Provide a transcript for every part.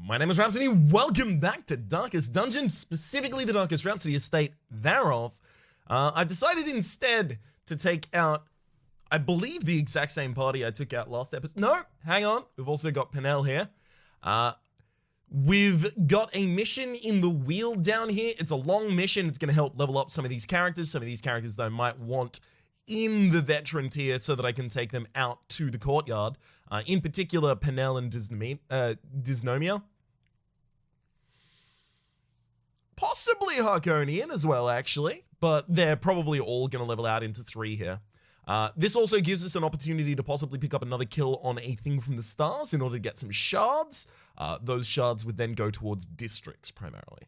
My name is Rhapsody. Welcome back to Darkest Dungeon, specifically the Darkest Rhapsody estate thereof. I've decided instead to take out, I believe, the exact same party I took out last episode. No, hang on. We've also got Penel here. We've got a mission in the Wield down here. It's a long mission. It's going to help level up some of these characters that I might want in the veteran tier so that I can take them out to the courtyard. In particular, Penel and Dysnomia. Possibly Harkonian as well, actually. But they're probably all going to level out into 3 here. This also gives us an opportunity to possibly pick up another kill on a thing from the stars in order to get some shards. Those shards would then go towards districts, primarily.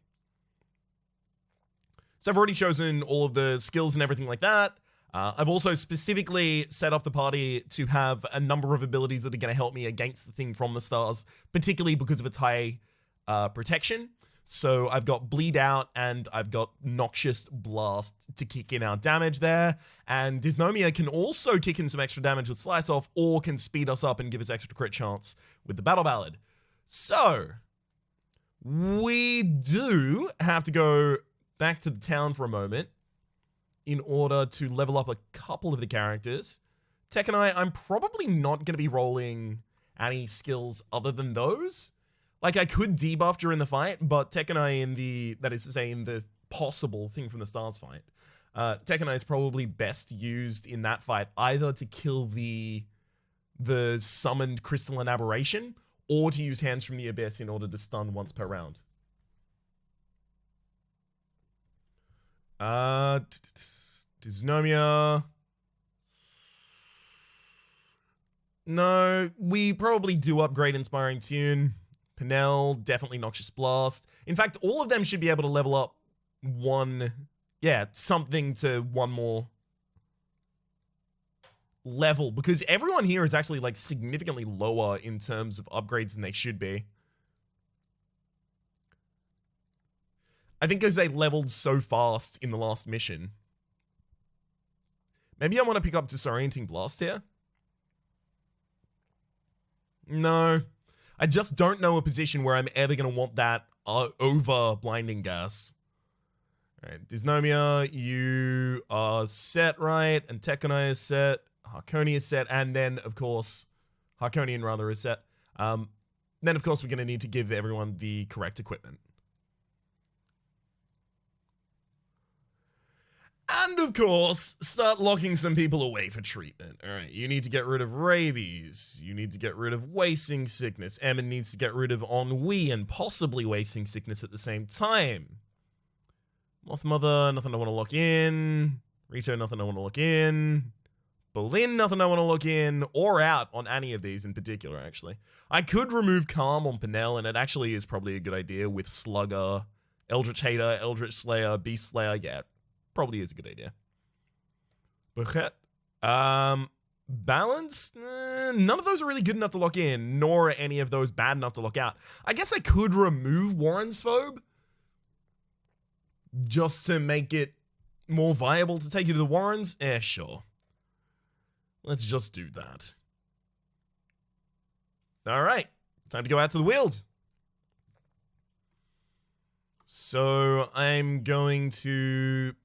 So I've already chosen all of the skills and everything like that. I've also specifically set up the party to have a number of abilities that are going to help me against the thing from the stars, particularly because of its high protection. So I've got Bleed Out and I've got Noxious Blast to kick in our damage there. And Dysnomia can also kick in some extra damage with Slice Off, or can speed us up and give us extra crit chance with the Battle Ballad. So we do have to go back to the town for a moment in order to level up a couple of the characters. Tech and I'm probably not going to be rolling any skills other than those. Like, I could debuff during the fight, but Tech and in the possible thing from the stars fight, Tech and is probably best used in that fight either to kill the summoned crystalline aberration, or to use Hands from the Abyss in order to stun once per round. Dysnomia. No, we probably do upgrade Inspiring Tune. Penel, definitely Noxious Blast. In fact, all of them should be able to level up something to one more level, because everyone here is actually like significantly lower in terms of upgrades than they should be. I think because they leveled so fast in the last mission. Maybe I want to pick up Disorienting Blast here. No. I just don't know a position where I'm ever going to want that over Blinding Gas. Alright, Dysnomia, you are set, right? And Tekonai is set. Harkonia is set. And then, of course, Harkonian rather is set. Then, of course, we're going to need to give everyone the correct equipment. And, of course, start locking some people away for treatment. Alright, you need to get rid of rabies. You need to get rid of wasting sickness. Emmon needs to get rid of ennui and possibly wasting sickness at the same time. Moth Mother, nothing I want to lock in. Rito, nothing I want to lock in. Berlin, nothing I want to look in or out on any of these in particular, actually. I could remove Calm on Penel, and it actually is probably a good idea with Slugger, Eldritch Hater, Eldritch Slayer, Beast Slayer, yeah. Probably is a good idea. Buchet. Balance? None of those are really good enough to lock in, nor are any of those bad enough to lock out. I guess I could remove Warren's Phobe, just to make it more viable to take you to the Warrens. Sure. Let's just do that. Alright. Time to go out to the Wield. So, I'm going to...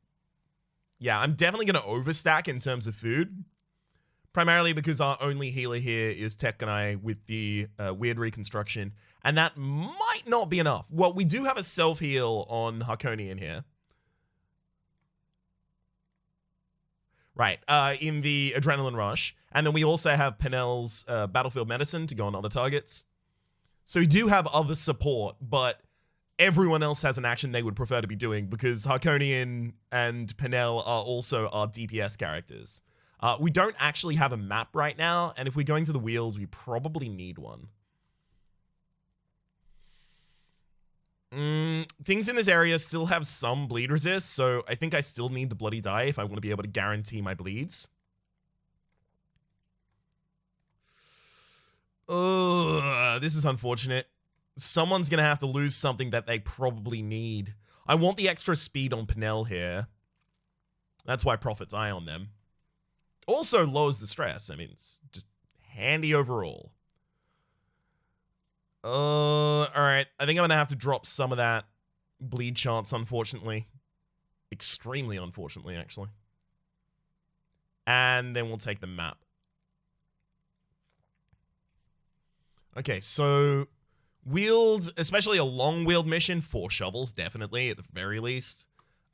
Yeah, I'm definitely going to overstack in terms of food. Primarily because our only healer here is Tech and I with the weird reconstruction. And that might not be enough. Well, we do have a self-heal on Harkonian here. Right, in the Adrenaline Rush. And then we also have Penel's Battlefield Medicine to go on other targets. So we do have other support, but everyone else has an action they would prefer to be doing, because Harkonian and Penel are also our DPS characters. We don't actually have a map right now, and if we're going to the Wields, we probably need one. Things in this area still have some bleed resist, so I think I still need the Bloody Die if I want to be able to guarantee my bleeds. Ugh, this is unfortunate. Someone's going to have to lose something that they probably need. I want the extra speed on Penel here. That's why Prophet's Eye on them. Also lowers the stress. I mean, it's just handy overall. Alright. right, I think I'm gonna have to drop some of that bleed chance, unfortunately. Extremely unfortunately, actually. And then we'll take the map. Okay, so Wield, especially a long Wield mission, 4 shovels, definitely, at the very least.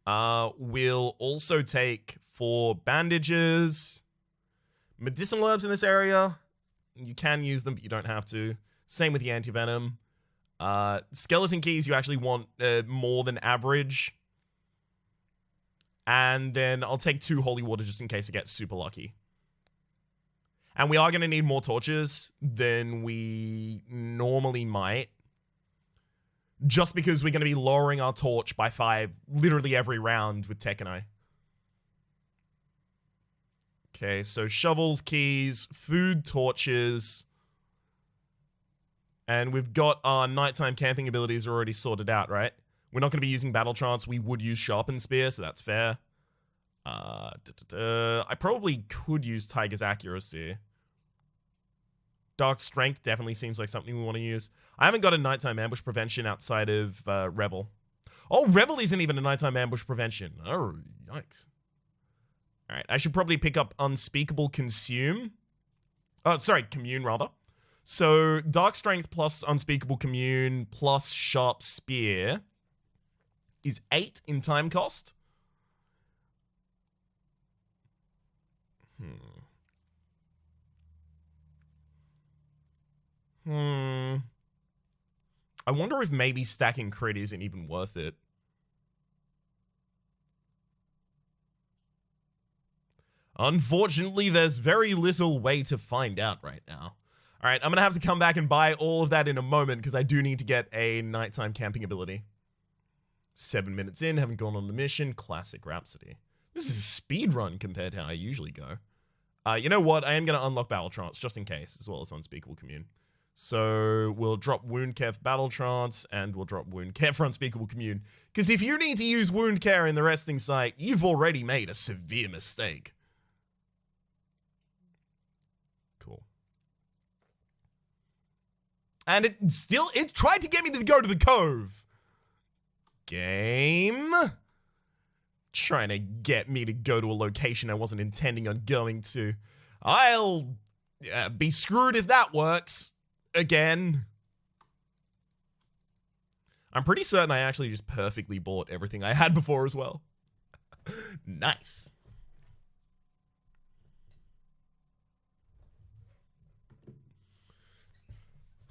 We'll also take 4 bandages. Medicinal herbs in this area. You can use them, but you don't have to. Same with the anti-venom. Skeleton keys, you actually want more than average. And then I'll take 2 holy water just in case it gets super lucky. And we are going to need more torches than we normally might. Just because we're going to be lowering our torch by 5 literally every round with Tekkenai. Okay, so shovels, keys, food, torches. And we've got our nighttime camping abilities already sorted out, right? We're not going to be using Battle Trance. We would use Sharpened Spear, so that's fair. I probably could use Tiger's Accuracy. Dark Strength definitely seems like something we want to use. I haven't got a nighttime ambush prevention outside of Revel. Oh, Revel isn't even a nighttime ambush prevention. Oh, yikes. Alright, I should probably pick up Unspeakable Consume. Oh, sorry, Commune, rather. So, Dark Strength plus Unspeakable Commune plus Sharp Spear is 8 in time cost. I wonder if maybe stacking crit isn't even worth it. Unfortunately, there's very little way to find out right now. Alright, I'm gonna have to come back and buy all of that in a moment because I do need to get a nighttime camping ability. 7 minutes in, haven't gone on the mission. Classic Rhapsody. This is a speed run compared to how I usually go. You know what? I am going to unlock Battle Trance just in case, as well as Unspeakable Commune. So we'll drop Wound Care for Battle Trance, and we'll drop Wound Care for Unspeakable Commune. Because if you need to use Wound Care in the resting site, you've already made a severe mistake. Cool. And it tried to get me to go to the cove. Game. Trying to get me to go to a location I wasn't intending on going to. I'll be screwed if that works. Again. I'm pretty certain I actually just perfectly bought everything I had before as well. Nice.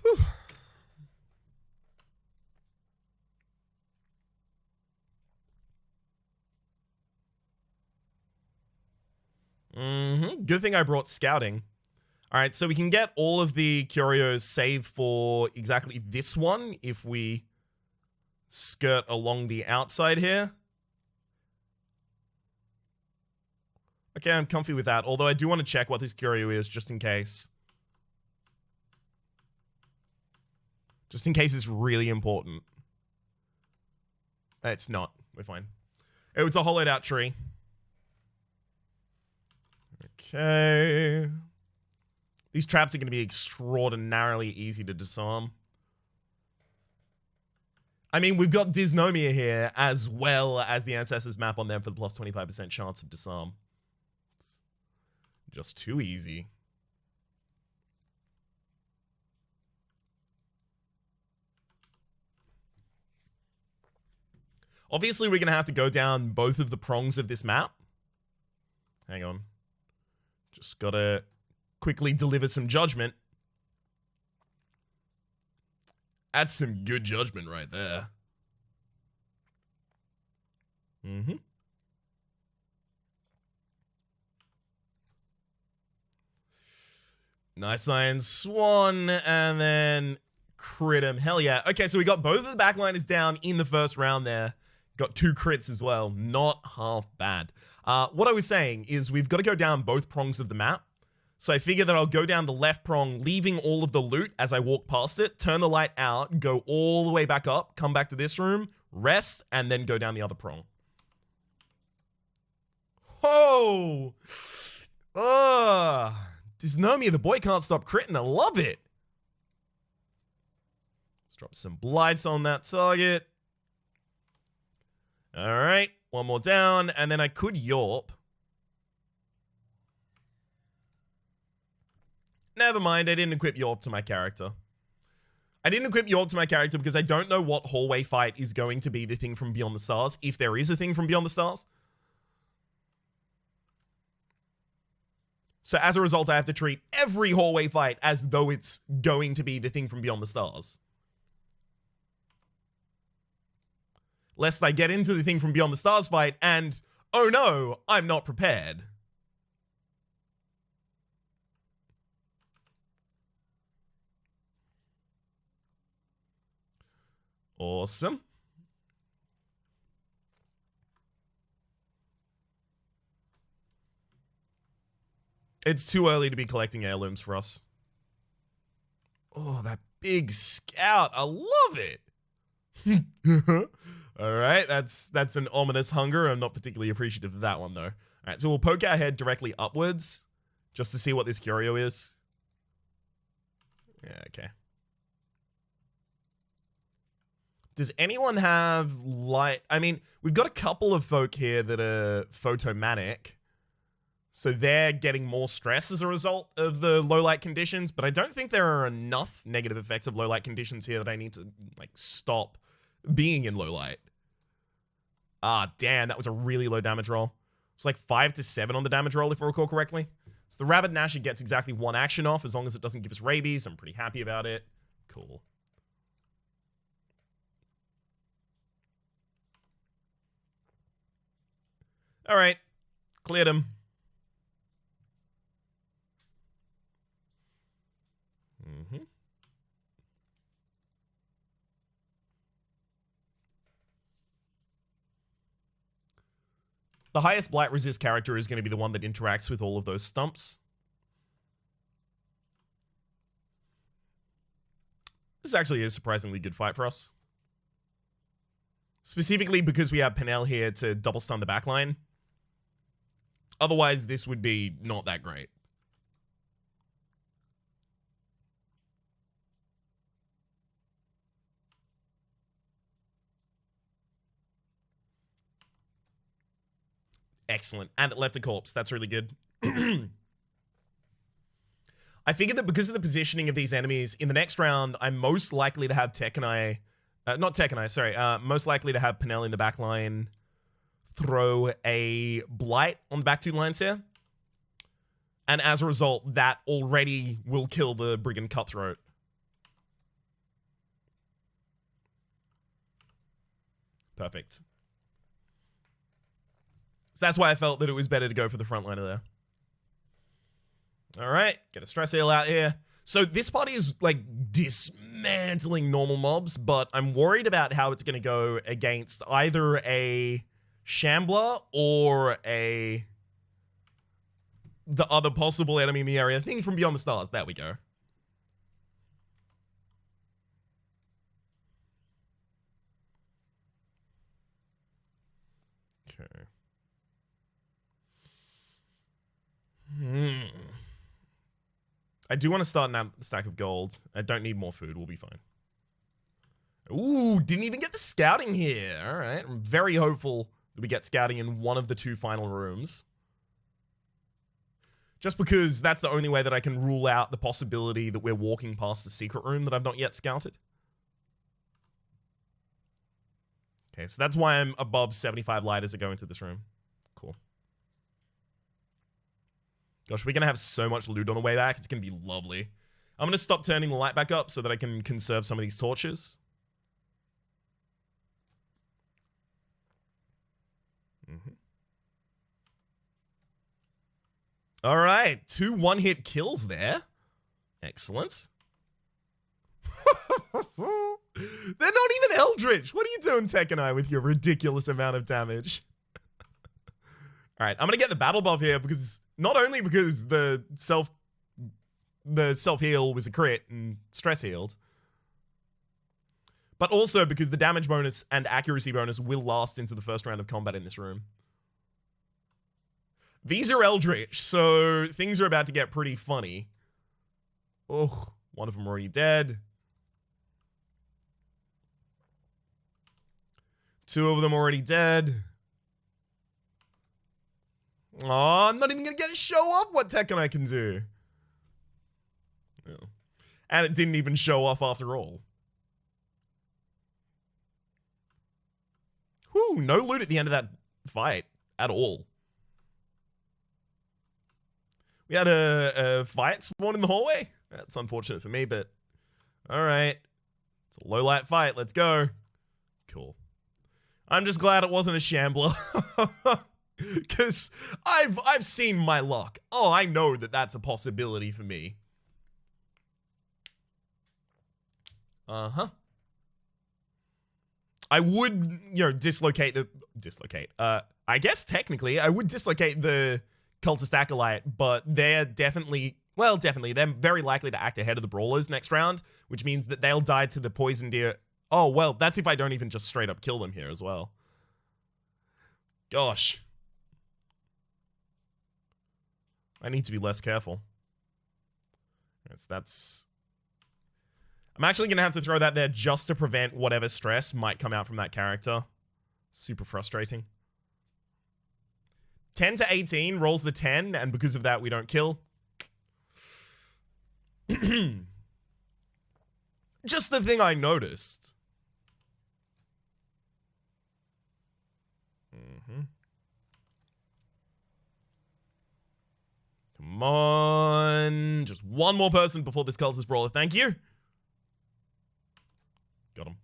Whew. Good thing I brought scouting. Alright, so we can get all of the curios saved for exactly this one if we skirt along the outside here. Okay, I'm comfy with that, although I do want to check what this curio is just in case. Just in case it's really important. It's not. We're fine. It was a hollowed out tree. Okay. These traps are going to be extraordinarily easy to disarm. I mean, we've got Dysnomia here, as well as the Ancestors map on there for the plus 25% chance of disarm. Just too easy. Obviously, we're going to have to go down both of the prongs of this map. Hang on. Just gotta quickly deliver some judgment. That's some good judgment right there. Nice Iron Swan, and then crit him. Hell yeah. Okay, so we got both of the backliners down in the first round there. Got 2 crits as well. Not half bad. What I was saying is we've got to go down both prongs of the map. So I figure that I'll go down the left prong, leaving all of the loot as I walk past it, turn the light out, go all the way back up, come back to this room, rest, and then go down the other prong. Oh! Dysnomia, the boy can't stop critting. I love it. Let's drop some blights on that target. Alright, one more down, and then I could Yorp. Never mind, I didn't equip Yorp to my character. I didn't equip Yorp to my character because I don't know what hallway fight is going to be the thing from Beyond the Stars, if there is a thing from Beyond the Stars. So as a result, I have to treat every hallway fight as though it's going to be the thing from Beyond the Stars. Lest I get into the thing from Beyond the Stars fight and, oh no, I'm not prepared. Awesome. It's too early to be collecting heirlooms for us. Oh, that big scout. I love it. All right, that's an ominous hunger. I'm not particularly appreciative of that one, though. All right, so we'll poke our head directly upwards just to see what this curio is. Yeah, okay. Does anyone have light? I mean, we've got a couple of folk here that are photomanic. So they're getting more stress as a result of the low light conditions, but I don't think there are enough negative effects of low light conditions here that I need to, like, stop being in low light. Ah, damn, that was a really low damage roll. It's like 5 to 7 on the damage roll, if I recall correctly. So the Rabid Gnasher gets exactly 1 action off, as long as it doesn't give us rabies. I'm pretty happy about it. Cool. All right, cleared him. The highest blight resist character is going to be the one that interacts with all of those stumps. This actually is a surprisingly good fight for us. Specifically because we have Penel here to double stun the backline. Otherwise, this would be not that great. Excellent. And it left a corpse. That's really good. I figured that because of the positioning of these enemies, in the next round, I'm most likely to have Tekanai... not Tekanai, sorry. Most likely to have Penel in the back line throw a Blight on the back 2 lines here. And as a result, that already will kill the Brigand Cutthroat. Perfect. So that's why I felt that it was better to go for the frontliner there. All right, get a stress heal out here. So this party is like dismantling normal mobs, but I'm worried about how it's going to go against either a Shambler or the other possible enemy in the area. Thing from Beyond the Stars. There we go. Okay. I do want to start a stack of gold. I don't need more food. We'll be fine. Ooh, didn't even get the scouting here. All right. I'm very hopeful that we get scouting in one of the 2 final rooms. Just because that's the only way that I can rule out the possibility that we're walking past the secret room that I've not yet scouted. Okay, so that's why I'm above 75 light as I go into this room. Cool. Gosh, we're going to have so much loot on the way back. It's going to be lovely. I'm going to stop turning the light back up so that I can conserve some of these torches. All right. 2 one-hit kills there. Excellent. They're not even Eldritch. What are you doing, Tekanai, with your ridiculous amount of damage? All right. I'm going to get the battle buff here because... Not only because the self-heal was a crit and stress healed, but also because the damage bonus and accuracy bonus will last into the first round of combat in this room. These are Eldritch, so things are about to get pretty funny. Oh, one of them already dead. 2 of them already dead. Oh, I'm not even going to get to show off what Tekken I can do. Yeah. And it didn't even show off after all. Whew, no loot at the end of that fight at all. We had a fight spawn in the hallway. That's unfortunate for me, but all right. It's a low light fight. Let's go. Cool. I'm just glad it wasn't a shambler. Because I've seen my luck. Oh, I know that that's a possibility for me. Uh-huh. I would, dislocate. I guess technically I would dislocate the cultist acolyte, but they're definitely, they're very likely to act ahead of the brawlers next round, which means that they'll die to the poison deer. Oh, well, that's if I don't even just straight up kill them here as well. Gosh. I need to be less careful. That's... I'm actually going to have to throw that there just to prevent whatever stress might come out from that character. Super frustrating. 10 to 18 rolls the 10, and because of that, we don't kill. Just the thing I noticed. Come on. Just one more person before this cultist brawler. Thank you. Got him.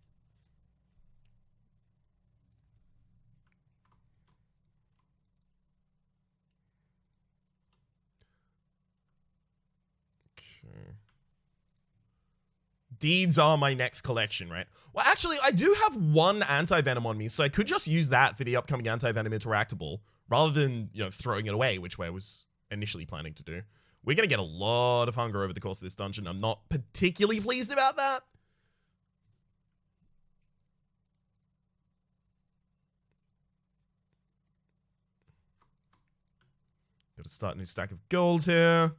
Okay. Deeds are my next collection, right? Well, actually, I do have one anti-venom on me, so I could just use that for the upcoming anti-venom interactable, rather than, throwing it away, which I was initially planning to do. We're going to get a lot of hunger over the course of this dungeon. I'm not particularly pleased about that. Got to start a new stack of gold here.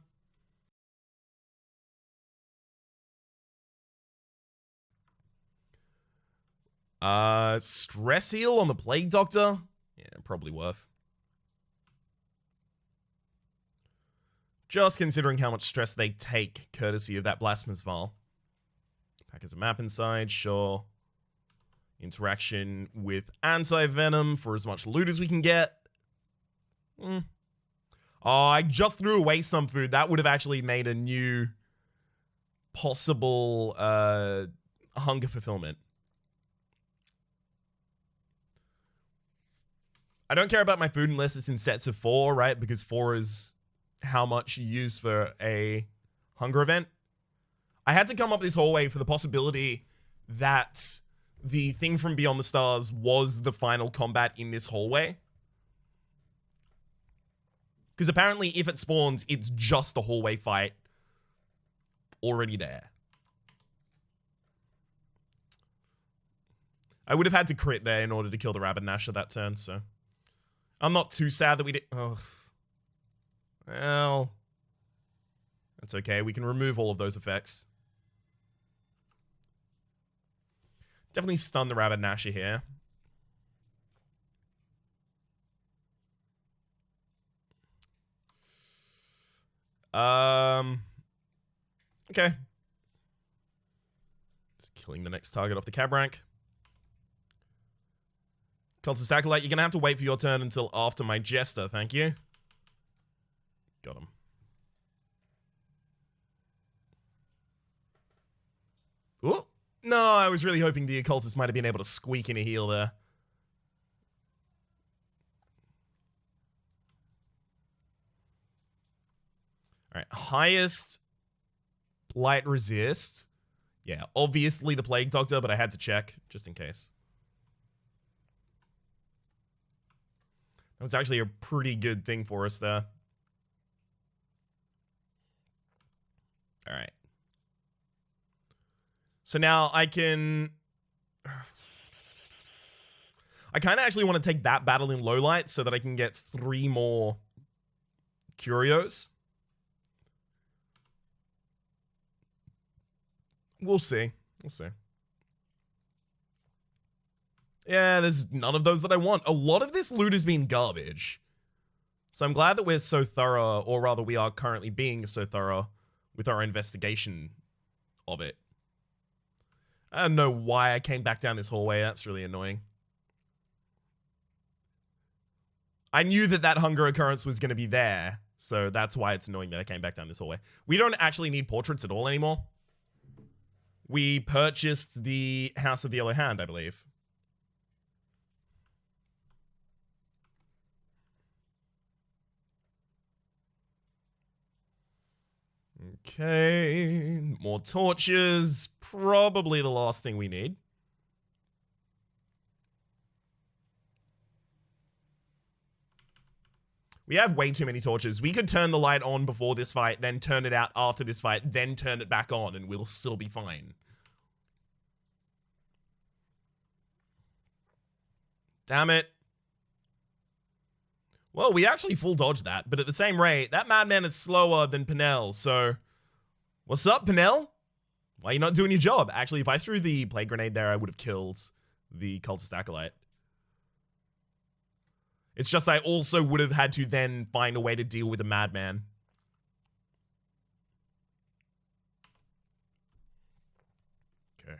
Stress heal on the Plague Doctor? Yeah, probably worth. Just considering how much stress they take, courtesy of that Blasphemous Vial. Pack as a map inside, sure. Interaction with anti-venom for as much loot as we can get. Oh, I just threw away some food. That would have actually made a new possible hunger fulfillment. I don't care about my food unless it's in sets of 4, right? Because 4 is how much you use for a hunger event. I had to come up this hallway for the possibility that the thing from Beyond the Stars was the final combat in this hallway. Because apparently if it spawns, it's just a hallway fight already there. I would have had to crit there in order to kill the Rabbit Nasher that turn, so... I'm not too sad that we did... Oh. Well... That's okay, we can remove all of those effects. Definitely stun the Rabbit Nasher here. Okay. Just killing the next target off the cab rank. Cultist Acolyte, you're going to have to wait for your turn until after my Jester, thank you. Got him. Ooh. No, I was really hoping the Occultist might have been able to squeak in a heal there. Alright, highest light resist. Yeah, obviously the Plague Doctor, but I had to check, just in case. That was actually a pretty good thing for us there. Alright. So now I can... I kind of actually want to take that battle in low light so that I can get 3 more Curios. We'll see. We'll see. Yeah, there's none of those that I want. A lot of this loot has been garbage. So I'm glad that we're so thorough, or rather we are currently being so thorough with our investigation of it. I don't know why I came back down this hallway. That's really annoying. I knew that that hunger occurrence was going to be there, so that's why it's annoying that I came back down this hallway. We don't actually need portraits at all anymore. We purchased the House of the Yellow Hand, I believe. Okay, more torches. Probably the last thing we need. We have way too many torches. We could turn the light on before this fight, then turn it out after this fight, then turn it back on, and we'll still be fine. Damn it. Well, we actually full dodged that, but at the same rate, that madman is slower than Pinnell, so... What's up, Pinnell? Why are you not doing your job? Actually, if I threw the plague grenade there, I would have killed the cultist acolyte. It's just I also would have had to then find a way to deal with a madman. Okay.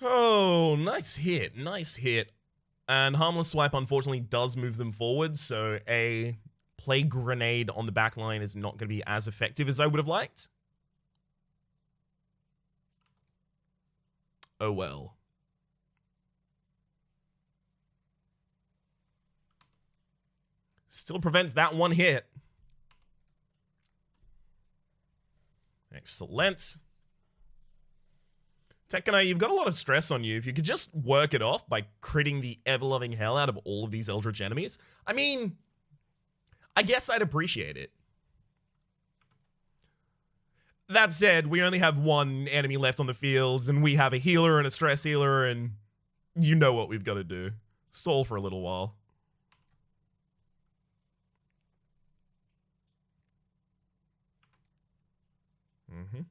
Oh, nice hit. Nice hit. And Harmless Swipe, unfortunately, does move them forward, so a plague grenade on the back line is not going to be as effective as I would have liked. Oh well. Still prevents that one hit. Excellent. Tekkenai, you've got a lot of stress on you. If you could just work it off by critting the ever-loving hell out of all of these Eldritch enemies, I mean, I guess I'd appreciate it. That said, we only have one enemy left on the fields, and we have a healer and a stress healer, and you know what we've got to do. Stall for a little while. Mm-hmm.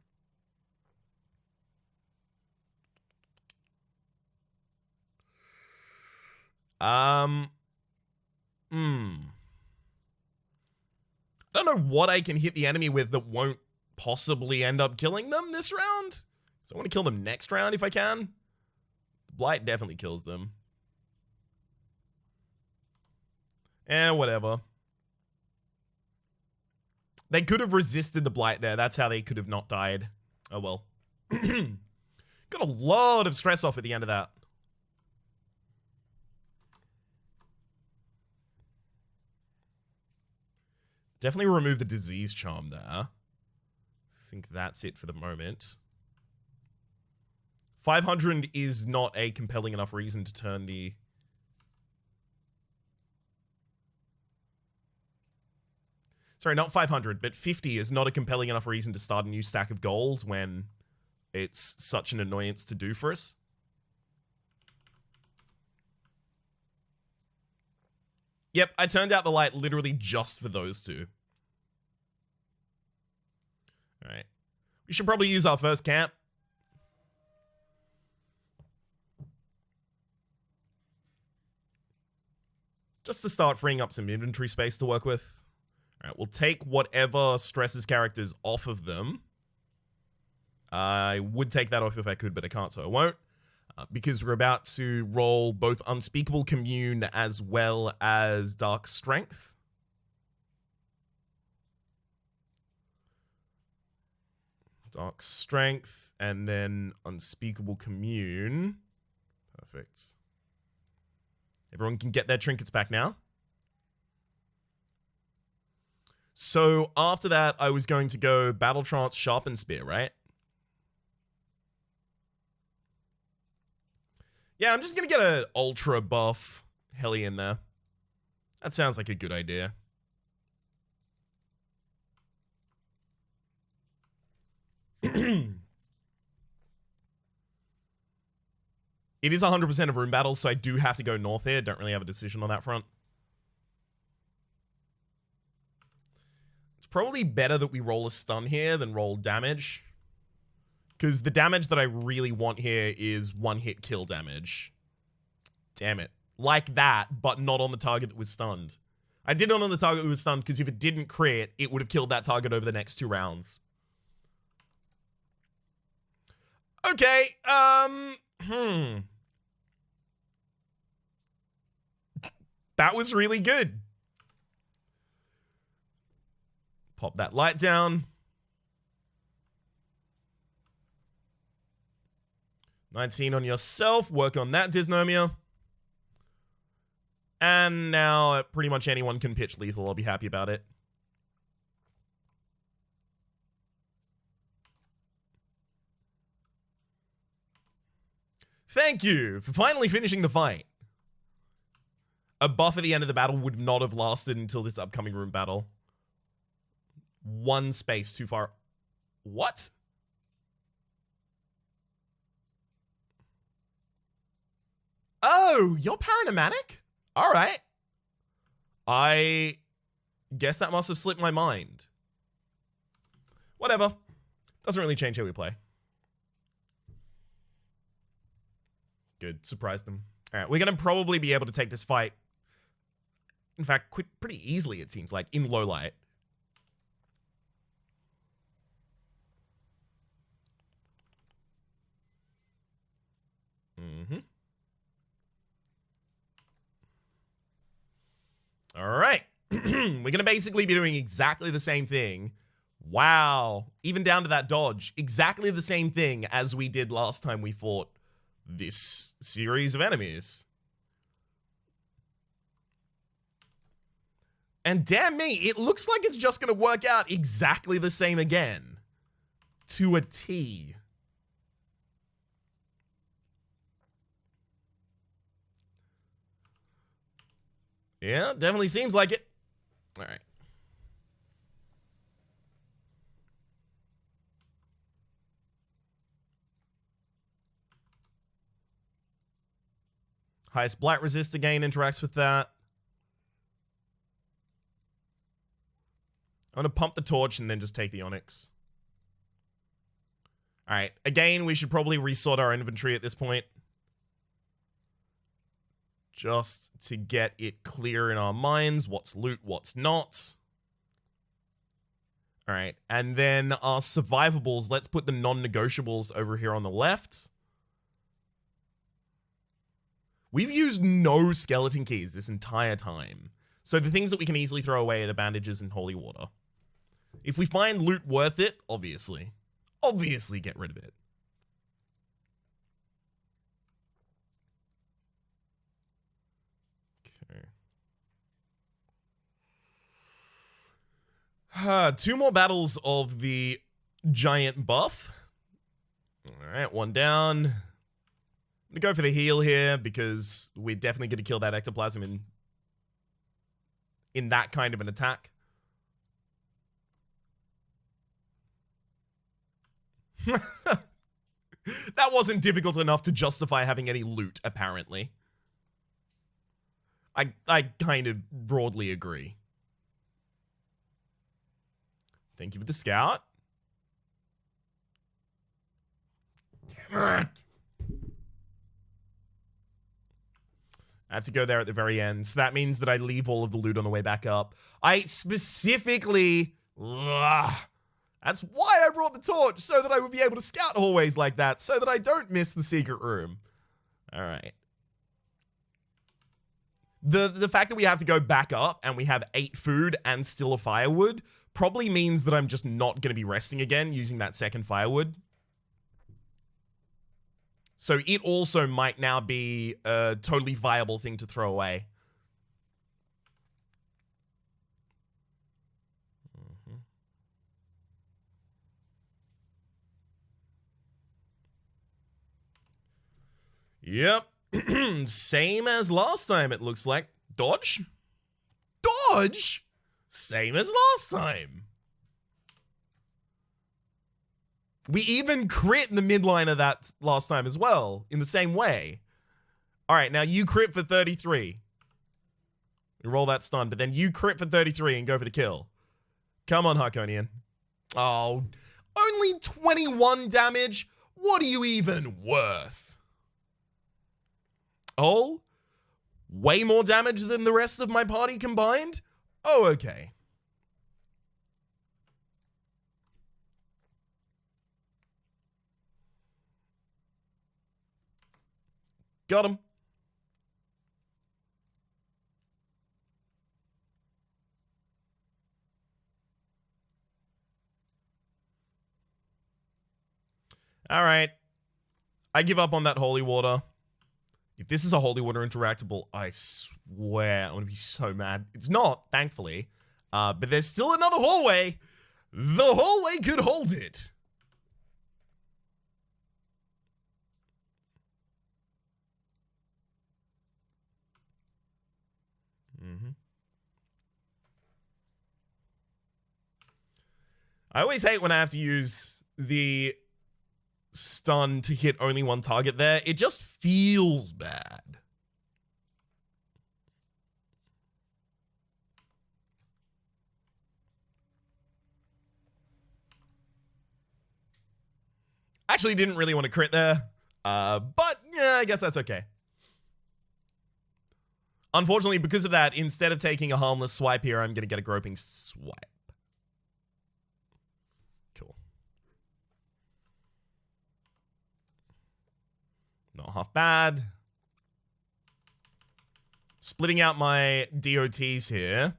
I don't know what I can hit the enemy with that won't possibly end up killing them this round. So I want to kill them next round if I can. Blight definitely kills them. Whatever. They could have resisted the Blight there. That's how they could have not died. Oh well. Got a lot of stress off at the end of that. Definitely remove the disease charm there. I think that's it for the moment. 500 is not a compelling enough reason to turn the... Sorry, not 500, but 50 is not a compelling enough reason to start a new stack of gold when it's such an annoyance to do for us. Yep, I turned out the light literally just for those two. Alright. We should probably use our first camp. Just to start freeing up some inventory space to work with. Alright, we'll take whatever stresses characters off of them. I would take that off if I could, but I can't, so I won't. Because we're about to roll both Unspeakable Commune as well as Dark Strength. Dark Strength, and then Unspeakable Commune. Perfect. Everyone can get their trinkets back now. So after that, I was going to go Battle Trance Sharpened Spear, right? Yeah, I'm just going to get an ultra buff heli in there. That sounds like a good idea. It is 100% of room battles, so I do have to go north here. Don't really have a decision on that front. It's probably better that we roll a stun here than roll damage. Because the damage that I really want here is one-hit kill damage. Damn it. Like that, but not on the target that was stunned. I did it on the target that was stunned because if it didn't crit, it would have killed that target over the next 2 rounds. Okay, That was really good. Pop that light down. 19 on yourself. Work on that, Dysnomia. And now pretty much anyone can pitch lethal. I'll be happy about it. Thank you for finally finishing the fight. A buff at the end of the battle would not have lasted until this upcoming room battle. 1 space too far. What? Oh, you're paranomanic? All right. I guess that must have slipped my mind. Whatever. Doesn't really change how we play. Good. Surprised them. All right. We're going to probably be able to take this fight. In fact, pretty easily, it seems like, in low light. All right. We're going to basically be doing exactly the same thing. Wow. Even down to that dodge. Exactly the same thing as we did last time we fought this series of enemies. And damn me, it looks like it's just going to work out exactly the same again. To a T. Yeah, definitely seems like it. All right. Highest blight resist again interacts with that. I'm going to pump the torch and then just take the onyx. All right. Again, we should probably resort our inventory at this point. Just to get it clear in our minds. What's loot, what's not. All right. And then our survivables. Let's put the non-negotiables over here on the left. We've used no skeleton keys this entire time. So the things that we can easily throw away are the bandages and holy water. If we find loot worth it, obviously get rid of it. Okay. 2 more battles of the giant buff. All right, 1 down. I'm going to go for the heal here because we're definitely going to kill that ectoplasm in that kind of an attack. That wasn't difficult enough to justify having any loot, apparently. I kind of broadly agree. Thank you for the scout. Damn it. I have to go there at the very end. So that means that I leave all of the loot on the way back up. I specifically... That's why I brought the torch, so that I would be able to scout hallways like that, so that I don't miss the secret room. All right. The fact that we have to go back up and we have 8 food and still a firewood probably means that I'm just not going to be resting again using that second firewood. So it also might now be a totally viable thing to throw away. Yep. Same as last time, it looks like. Dodge? Dodge? Same as last time. We even crit in the midline of that last time as well, in the same way. All right, now you crit for 33. You roll that stun, but then you crit for 33 and go for the kill. Come on, Harkonian. Oh, only 21 damage? What are you even worth? Oh? Way more damage than the rest of my party combined? Oh, okay. Got him. All right. I give up on that holy water. If this is a holy water interactable, I swear I'm going to be so mad. It's not, thankfully. But there's still another hallway. The hallway could hold it. I always hate when I have to use the stun to hit only one target there. It just feels bad. Actually didn't really want to crit there. But yeah, I guess that's okay. Unfortunately, because of that, instead of taking a harmless swipe here, I'm going to get a groping swipe. Cool. Not half bad. Splitting out my DOTs here.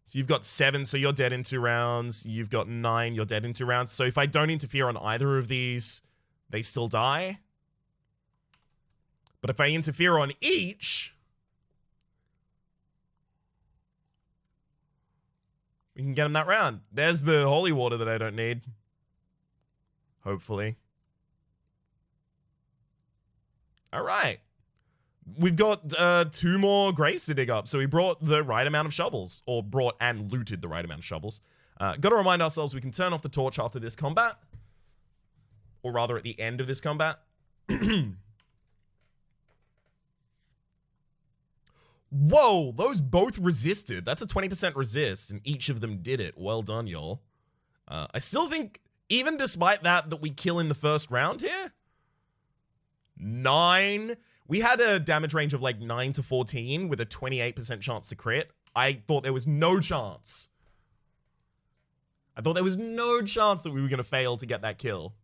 So you've got 7, so you're dead in 2 rounds. You've got 9, you're dead in 2 rounds. So if I don't interfere on either of these, they still die. But if I interfere on each, we can get them that round. There's the holy water that I don't need. Hopefully. All right. We've got 2 more graves to dig up. So we brought the right amount of shovels. Or brought and looted the right amount of shovels. Got to remind ourselves we can turn off the torch after this combat. Or rather at the end of this combat. Whoa, those both resisted. That's a 20% resist, and each of them did it. Well done, y'all. I still think, even despite that we kill in the first round here? 9. We had a damage range of like 9 to 14 with a 28% chance to crit. I thought there was no chance. I thought there was no chance that we were going to fail to get that kill.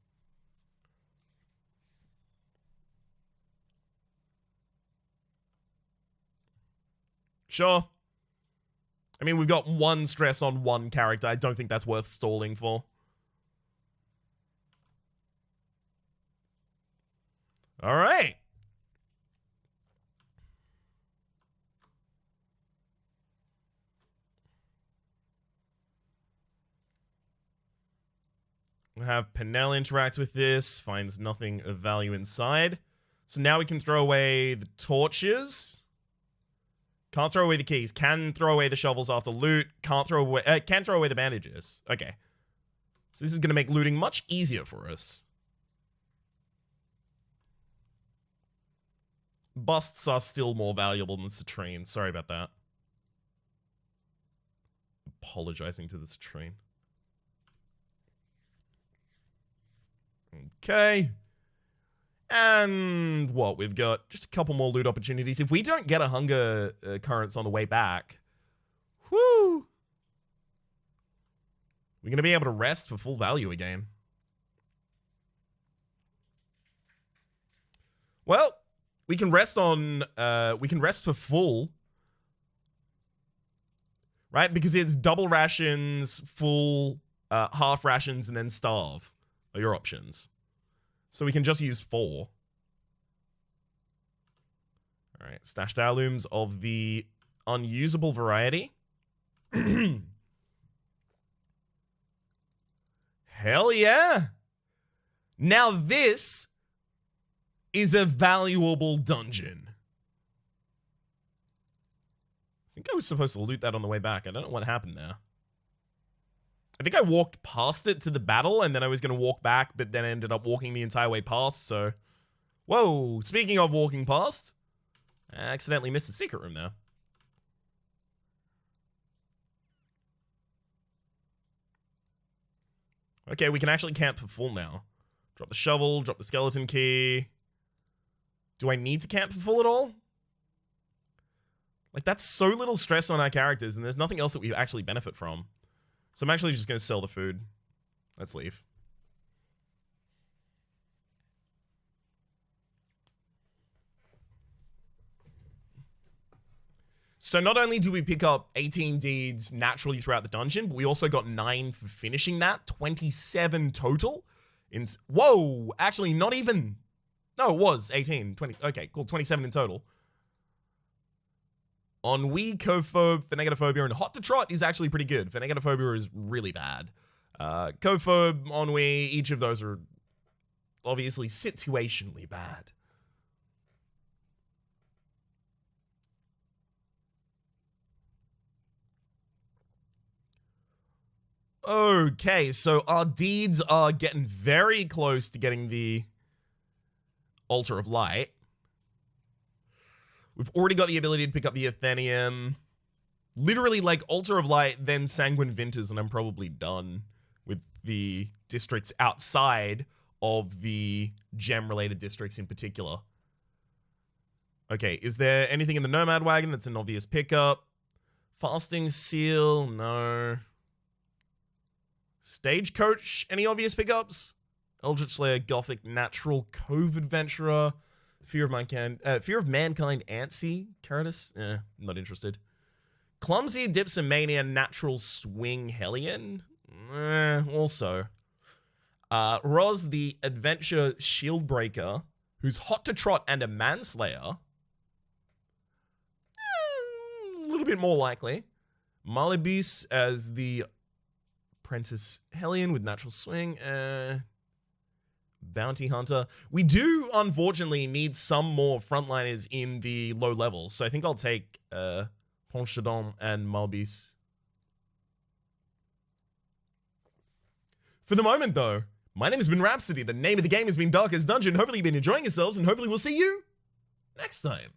Sure. I mean, we've got 1 stress on 1 character. I don't think that's worth stalling for. All right. We'll have Penel interact with this. Finds nothing of value inside. So now we can throw away the torches. Can't throw away the keys. Can throw away the shovels after loot. Can't throw away. Can throw away the bandages. Okay. So this is going to make looting much easier for us. Busts are still more valuable than citrine. Sorry about that. Apologizing to the citrine. Okay. And what? We've got just a couple more loot opportunities. If we don't get a hunger currents on the way back, whoo, we're going to be able to rest for full value again. Well, we can rest on, we can rest for full, right? Because it's double rations, full, half rations, and then starve are your options. So we can just use 4. All right, stashed heirlooms of the unusable variety. Hell yeah. Now this is a valuable dungeon. I think I was supposed to loot that on the way back. I don't know what happened there. I think I walked past it to the battle, and then I was going to walk back, but then I ended up walking the entire way past, so... Whoa, speaking of walking past, I accidentally missed the secret room there. Okay, we can actually camp for full now. Drop the shovel, drop the skeleton key. Do I need to camp for full at all? Like, that's so little stress on our characters, and there's nothing else that we actually benefit from. So I'm actually just going to sell the food. Let's leave. So not only do we pick up 18 deeds naturally throughout the dungeon, but we also got 9 for finishing that. 27 total. Whoa! Actually, not even... No, it was 18. 20. Okay, cool. 27 in total. Ennui, Cophobe, Phenegatophobia, and Hot to Trot is actually pretty good. Phenegatophobia is really bad. Cophobe, Ennui, each of those are obviously situationally bad. Okay, so our deeds are getting very close to getting the Altar of Light. We've already got the ability to pick up the Athenium. Literally, like, Altar of Light, then Sanguine Vinters, and I'm probably done with the districts outside of the gem-related districts in particular. Okay, is there anything in the Nomad Wagon that's an obvious pickup? Fasting Seal, no. Stagecoach, any obvious pickups? Eldritch Slayer, Gothic, Natural, Cove Adventurer, Fear of Mankind, Antsy, Caritas, not interested. Clumsy, Dipsomania, Natural Swing, Hellion, also. Roz, the Adventure Shieldbreaker, who's Hot to Trot and a Manslayer, a little bit more likely. Malibus as the Apprentice Hellion with Natural Swing, Bounty Hunter. We do, unfortunately, need some more frontliners in the low levels, so I think I'll take Ponchadon and Malbis. For the moment, though, my name has been Rhapsody. The name of the game has been Darkest Dungeon. Hopefully you've been enjoying yourselves, and hopefully we'll see you next time.